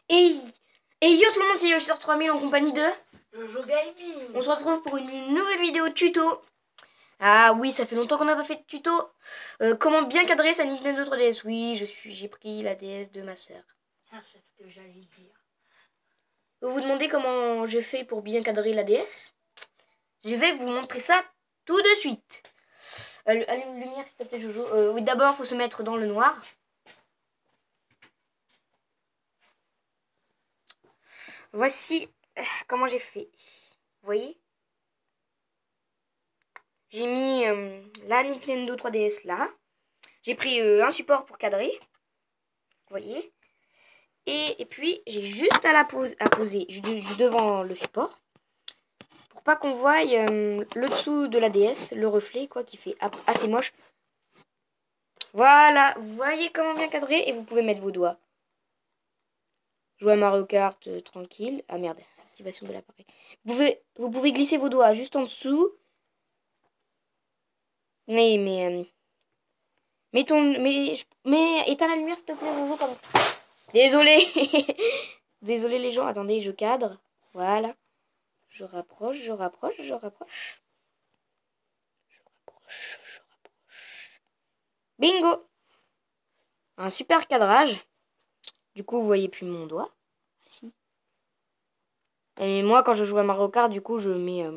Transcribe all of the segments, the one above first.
Et, yo tout le monde, c'est Yoshi sur 3000 en compagnie de Jojo Gaming. On se retrouve pour une nouvelle vidéo tuto. Ah oui, ça fait longtemps qu'on n'a pas fait de tuto. Comment bien cadrer sa Nintendo 3DS. Oui, j'ai pris la DS de ma soeur. Ah, c'est ce que j'allais dire. Vous vous demandez comment je fais pour bien cadrer la DS? Je vais vous montrer ça tout de suite. Allume une lumière s'il te plaît Jojo. Oui, d'abord, il faut se mettre dans le noir. Voici comment j'ai fait. Vous voyez? J'ai mis la Nintendo 3DS là. J'ai pris un support pour cadrer. Vous voyez? Et puis, j'ai juste à poser juste devant le support. Pour pas qu'on voie le dessous de la DS, le reflet, quoi, qui fait assez moche. Voilà, vous voyez comment bien cadrer et vous pouvez mettre vos doigts. Jouer à Mario Kart tranquille. Ah merde, activation de l'appareil. Vous pouvez glisser vos doigts juste en dessous. Oui, mais mais éteins la lumière s'il te plaît, Jojo, comme... Désolé. Désolé les gens, attendez, je cadre. Voilà. Je rapproche, je rapproche, je rapproche. Je rapproche, je rapproche. Bingo! Un super cadrage. Du coup, vous voyez plus mon doigt. Ah, si. Et moi, quand je joue à Mario Kart, du coup, je mets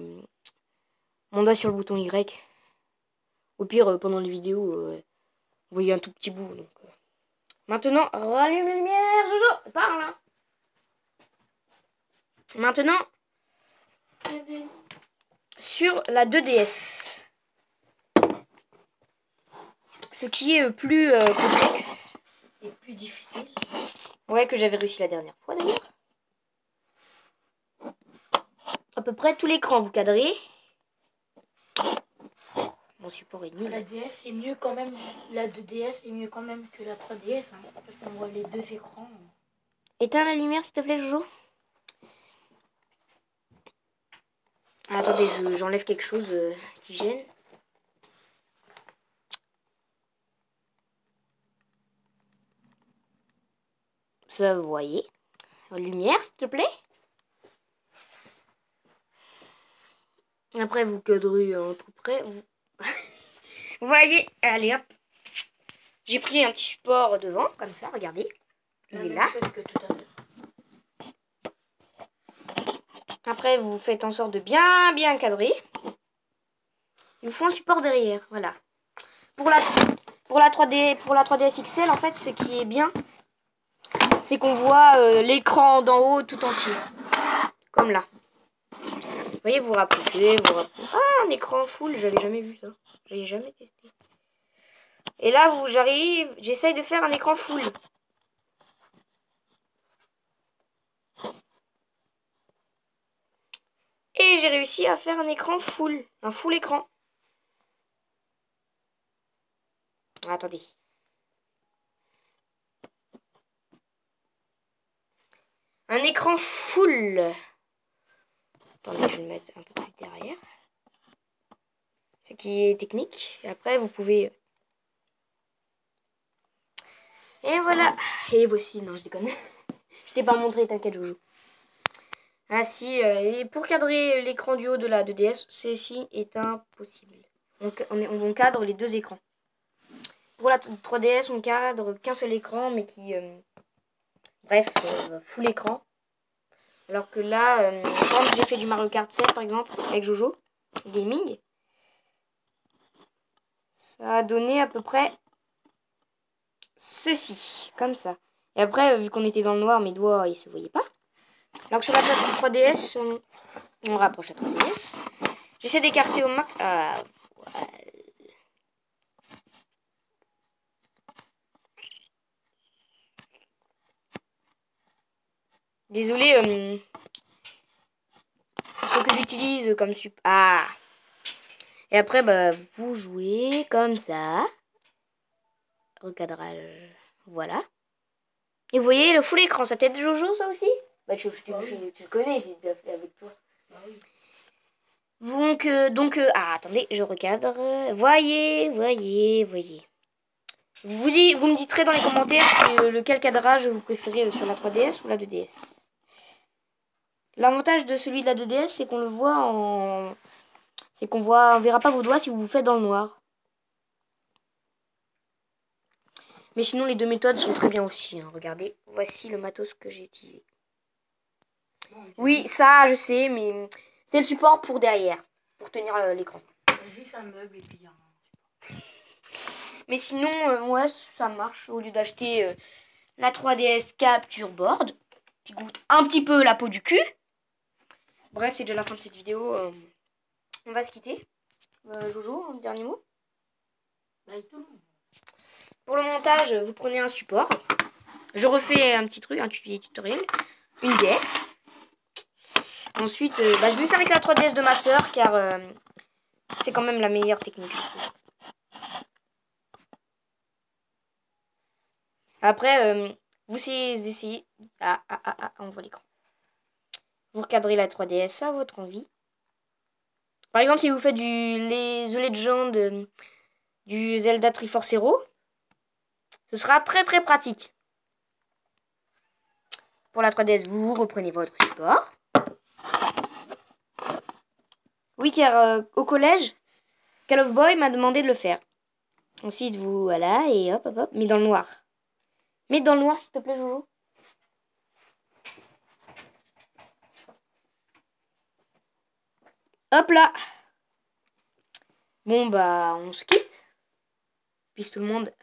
mon doigt sur le bouton Y. Au pire, pendant les vidéos, vous voyez un tout petit bout. Donc, Maintenant, rallume la lumière, Jojo. Parle, hein. Maintenant, sur la 2DS. Ce qui est plus complexe. Et plus difficile. Ouais, que j'avais réussi la dernière fois d'ailleurs. À peu près tout l'écran, vous cadrez. Mon support est nul. La DS est mieux quand même. La 2DS est mieux quand même que la 3DS. Hein, parce qu'on voit les deux écrans. Éteins la lumière s'il te plaît, Jojo. Ah, attendez, j'enlève quelque chose qui gêne. Ça, vous voyez. Lumière, s'il te plaît. Après, vous cadrez à peu près. Vous voyez. Allez, hop. J'ai pris un petit support devant, comme ça, regardez. Il est là. Que tout à l'heure. Après, vous faites en sorte de bien cadrer. Il vous faut un support derrière, voilà. Pour la 3DS XL, en fait, ce qui est bien, c'est qu'on voit l'écran d'en haut tout entier. Comme là. Vous voyez, vous rapprochez, Ah, un écran full, j'avais jamais vu ça. J'ai jamais testé. Et là, j'essaye de faire un écran full. Et j'ai réussi à faire un écran full. Un full écran. Attendez. Un écran full. Attendez, je vais le mettre un peu plus derrière. Ce qui est technique. Et après, vous pouvez... Et voilà. Et voici. Non, je déconne. Je t'ai pas montré, t'inquiète, Jojo. Ah si, et pour cadrer l'écran du haut de la 2DS, ceci est impossible. On cadre les deux écrans. Pour la 3DS, on cadre qu'un seul écran, mais qui... bref, full écran. Alors que là, quand j'ai fait du Mario Kart 7, par exemple, avec Jojo Gaming, ça a donné à peu près ceci, comme ça. Et après, vu qu'on était dans le noir, mes doigts, ils se voyaient pas. Alors que sur la 3DS, on rapproche la 3DS. J'essaie d'écarter au max. Ah, voilà. Désolé, ce que j'utilise comme support. Ah. Et après, bah, vous jouez comme ça. Recadrage. Voilà. Et vous voyez le full écran, ça t'aide Jojo, ça aussi? Bah, tu le connais, j'ai déjà fait avec toi. Ah oui. Donc, ah, attendez, je recadre. Voyez. Vous me dites dans les commentaires si, lequel cadrage vous préférez sur la 3DS ou la 2DS. L'avantage de celui de la 2DS, c'est qu'on le voit en... C'est qu'on verra pas vos doigts si vous vous faites dans le noir. Mais sinon, les deux méthodes sont très bien aussi. Hein. Regardez, voici le matos que j'ai utilisé. Oui, ça, je sais, mais c'est le support pour derrière, pour tenir l'écran. Juste un meuble et puis... Mais sinon, ouais, ça marche. Au lieu d'acheter la 3DS Capture Board, qui goûte un petit peu la peau du cul. Bref, c'est déjà la fin de cette vidéo. On va se quitter. Jojo, un dernier mot? Pour le montage, vous prenez un support. Je refais un petit truc, un tutoriel. Une DS. Ensuite, je vais faire avec la 3DS de ma soeur, car c'est quand même la meilleure technique. Après, vous essayez... on voit l'écran. Vous recadrez la 3DS à votre envie. Par exemple, si vous faites The Legend du Zelda Triforce Hero, ce sera très très pratique. Pour la 3DS, vous reprenez votre support. Oui, car au collège, Call of Boy m'a demandé de le faire. Ensuite, voilà, et hop, hop, hop, mais dans le noir. Mets dans le noir, s'il te plaît, Jojo. Hop là. Bon, on se quitte. Peace tout le monde.